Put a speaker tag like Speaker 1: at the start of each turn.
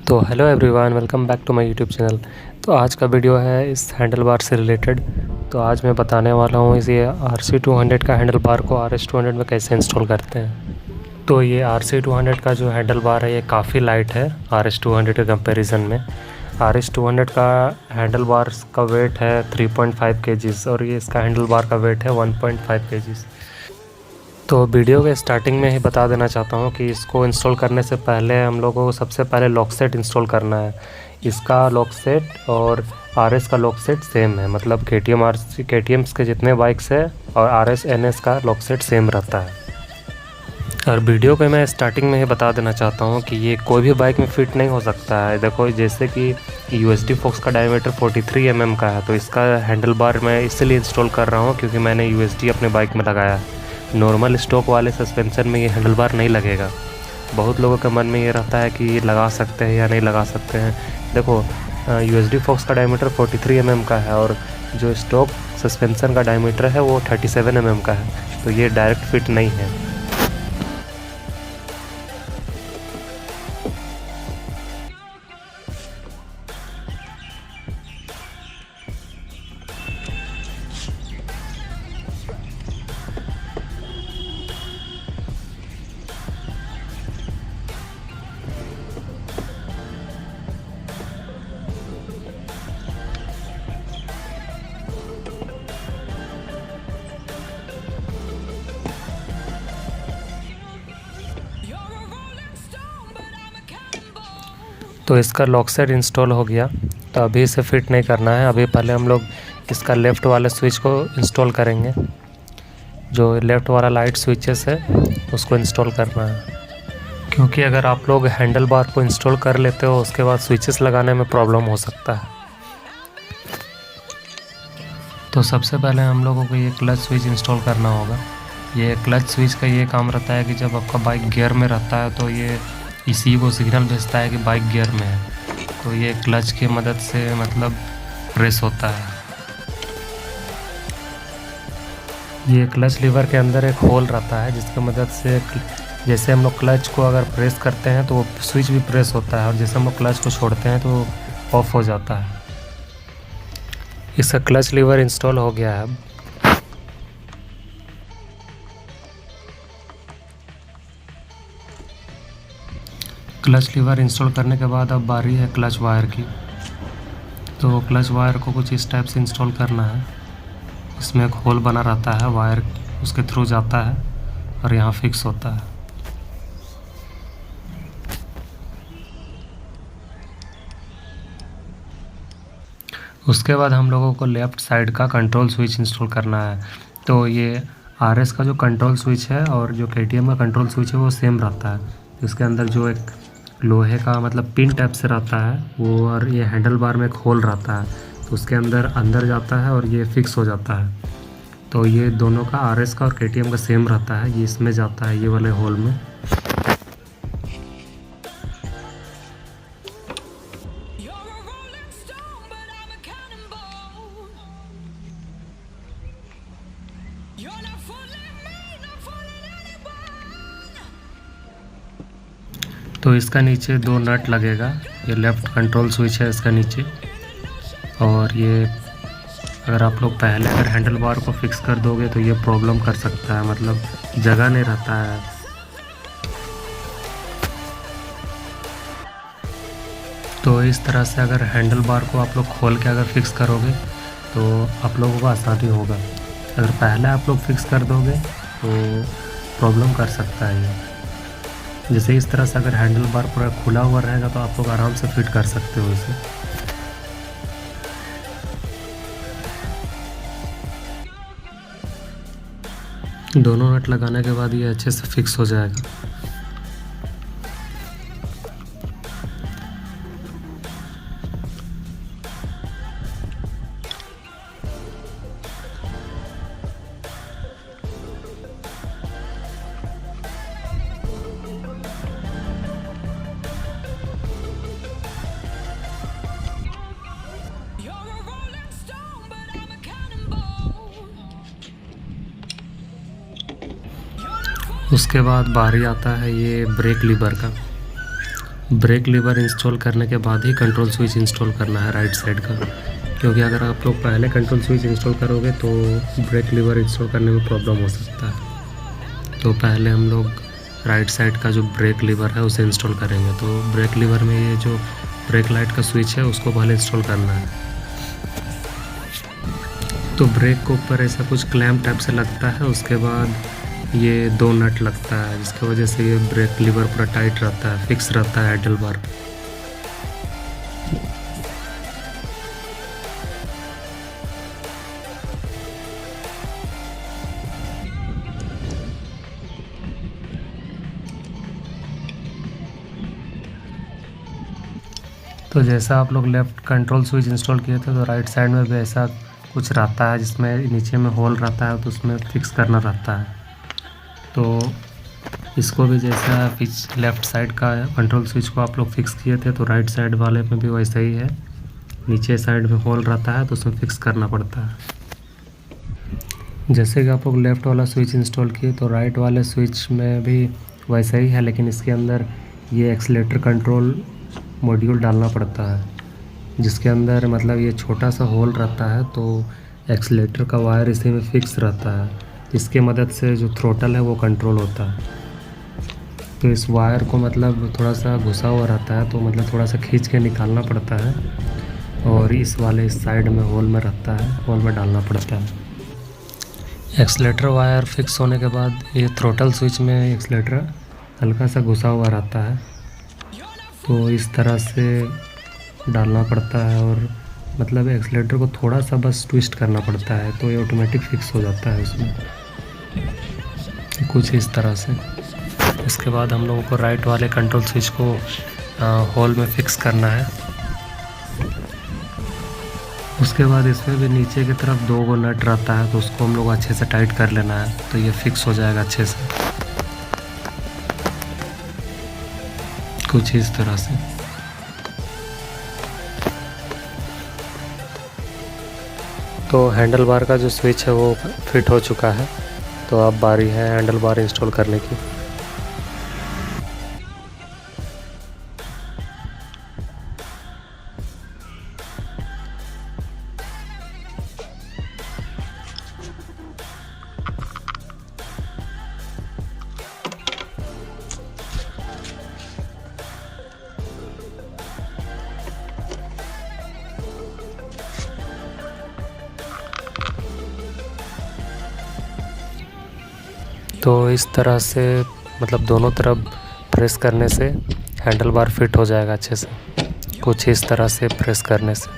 Speaker 1: तो hello everyone, welcome back to my YouTube channel. तो आज का वीडियो है इस हैंडल बार से रिलेटेड। तो आज मैं बताने वाला हूँ इस ये RC200 का हैंडल बार को RS200 में कैसे इंस्टॉल करते हैं। तो ये RC200 का जो हैंडल बार है ये काफ़ी लाइट है RS200 के कंपैरिजन में। RS200 का हैंडल बार का वेट है 3.5 kgs और ये इसका हैंडल बार का वेट है 1.5 kgs। तो वीडियो के स्टार्टिंग में ही बता देना चाहता हूँ कि इसको इंस्टॉल करने से पहले हम लोगों को सबसे पहले लॉक सेट इंस्टॉल करना है। इसका लॉक सेट और RS का लॉक सेट सेम है, मतलब KTM's के जितने बाइक्स है और RS NS का लॉक सेट सेम रहता है। और वीडियो पे मैं स्टार्टिंग में ही बता देना चाहता हूँ कि ये कोई भी बाइक में फ़िट नहीं हो सकता है। देखो, जैसे कि USD फोक्स का डायमीटर 43 mm का है, तो इसका हैंडल बार मैं इसलिए इंस्टॉल कर रहा हूँ क्योंकि मैंने USD अपने बाइक में लगाया है। नॉर्मल स्टॉक वाले सस्पेंशन में ये हैंडल बार नहीं लगेगा। बहुत लोगों के मन में ये रहता है कि ये लगा सकते हैं या नहीं लगा सकते हैं। देखो, USD फोक्स का डायमीटर 43 mm का है और जो स्टॉक सस्पेंशन का डायमीटर है वो 37 mm का है, तो ये डायरेक्ट फिट नहीं है। तो इसका लॉक सेट इंस्टॉल हो गया, तो अभी इसे फिट नहीं करना है। अभी पहले हम लोग इसका लेफ़्ट वाले स्विच को इंस्टॉल करेंगे। जो लेफ़्ट वाला लाइट स्विचेस है उसको इंस्टॉल करना है, क्योंकि अगर आप लोग हैंडल बार को इंस्टॉल कर लेते हो उसके बाद स्विचेस लगाने में प्रॉब्लम हो सकता है। तो सबसे पहले हम लोगों को ये क्लच स्विच इंस्टॉल करना होगा। ये क्लच स्विच का ये काम रहता है कि जब आपका बाइक गियर में रहता है तो ये इसी को सिग्नल भेजता है कि बाइक गियर में है, तो ये क्लच की मदद से मतलब प्रेस होता है। ये क्लच लीवर के अंदर एक होल रहता है जिसकी मदद से जैसे हम लोग क्लच को अगर प्रेस करते हैं तो वो स्विच भी प्रेस होता है, और जैसे हम लोग क्लच को छोड़ते हैं तो ऑफ हो जाता है। इसका क्लच लीवर इंस्टॉल हो गया है। क्लच लीवर इंस्टॉल करने के बाद अब बारी है क्लच वायर की। तो क्लच वायर को कुछ इस टाइप से इंस्टॉल करना है। इसमें एक होल बना रहता है, वायर उसके थ्रू जाता है और यहाँ फिक्स होता है। उसके बाद हम लोगों को लेफ़्ट साइड का कंट्रोल स्विच इंस्टॉल करना है। तो ये RS का जो कंट्रोल स्विच है और जो KTM का कंट्रोल स्विच है वो सेम रहता है। इसके अंदर जो एक लोहे का मतलब पिन टाइप से रहता है वो, और ये हैंडल बार में एक होल रहता है, तो उसके अंदर जाता है और ये फिक्स हो जाता है। तो ये दोनों का RS का और KTM का सेम रहता है। ये इसमें जाता है, ये वाले होल में। तो इसका नीचे 2 नट लगेगा। ये लेफ़्ट कंट्रोल स्विच है इसका नीचे, और ये अगर आप लोग पहले अगर हैंडल बार को फिक्स कर दोगे तो ये प्रॉब्लम कर सकता है, मतलब जगह नहीं रहता है। तो इस तरह से अगर हैंडल बार को आप लोग खोल के अगर फिक्स करोगे तो आप लोगों को आसानी होगा। अगर पहले आप लोग फिक्स कर दोगे तो प्रॉब्लम कर सकता है ये। जैसे इस तरह से अगर हैंडल बार पूरा खुला हुआ रहेगा तो आप लोग आराम से फिट कर सकते हो इसे। दोनों नट लगाने के बाद ये अच्छे से फिक्स हो जाएगा। उसके बाद बारी आता है ये ब्रेक लीवर का। ब्रेक लीवर इंस्टॉल करने के बाद ही कंट्रोल स्विच इंस्टॉल करना है राइट साइड का, क्योंकि अगर आप लोग पहले कंट्रोल स्विच इंस्टॉल करोगे तो ब्रेक लीवर इंस्टॉल करने में प्रॉब्लम हो सकता है। तो पहले हम लोग राइट साइड का जो ब्रेक लीवर है उसे इंस्टॉल करेंगे। तो ब्रेक लीवर में ये जो ब्रेक लाइट का स्विच है उसको पहले इंस्टॉल करना है। तो ब्रेक के ऊपर ऐसा कुछ क्लैम्प टाइप से लगता है, उसके बाद ये 2 नट लगता है जिसकी वजह से ये ब्रेक लीवर पूरा टाइट रहता है, फिक्स रहता है हैंडल बार। तो जैसा आप लोग लेफ़्ट कंट्रोल स्विच इंस्टॉल किए थे तो राइट साइड में भी ऐसा कुछ रहता है जिसमें नीचे में होल रहता है, तो उसमें फिक्स करना रहता है। तो इसको भी जैसा फिक्स लेफ़्ट साइड का कंट्रोल स्विच को आप लोग फिक्स किए थे तो राइट साइड वाले में भी वैसा ही है, नीचे साइड में होल रहता है तो उसमें फिक्स करना पड़ता है। जैसे कि आप लोग लेफ़्ट वाला स्विच इंस्टॉल किए तो राइट वाले स्विच में भी वैसा ही है, लेकिन इसके अंदर ये एक्सीलेटर कंट्रोल मॉड्यूल डालना पड़ता है, जिसके अंदर मतलब ये छोटा सा होल रहता है। तो एक्सीलेटर का वायर इसी में फिक्स रहता है, इसके मदद से जो थ्रोटल है वो कंट्रोल होता है। तो इस वायर को मतलब थोड़ा सा घुसा हुआ रहता है, तो मतलब थोड़ा सा खींच के निकालना पड़ता है, और इस वाले इस साइड में होल में रहता है, होल में डालना पड़ता है। एक्सीलेटर वायर फिक्स होने के बाद ये थ्रोटल स्विच में एक्सीलेटर हल्का सा घुसा हुआ रहता है, तो इस तरह से डालना पड़ता है, और मतलब एक्सीलेटर को थोड़ा सा बस ट्विस्ट करना पड़ता है तो ये ऑटोमेटिक फिक्स हो जाता है उसमें, कुछ इस तरह से। इसके बाद हम लोगों को राइट वाले कंट्रोल स्विच को होल में फिक्स करना है। उसके बाद इसमें भी नीचे की तरफ 2 गो नट रहता है, तो उसको हम लोग अच्छे से टाइट कर लेना है, तो ये फिक्स हो जाएगा अच्छे से, कुछ इस तरह से। तो हैंडल बार का जो स्विच है वो फिट हो चुका है, तो अब बारी है हैंडल बार इंस्टॉल करने की। तो इस तरह से मतलब दोनों तरफ प्रेस करने से हैंडल बार फिट हो जाएगा अच्छे से, कुछ इस तरह से प्रेस करने से।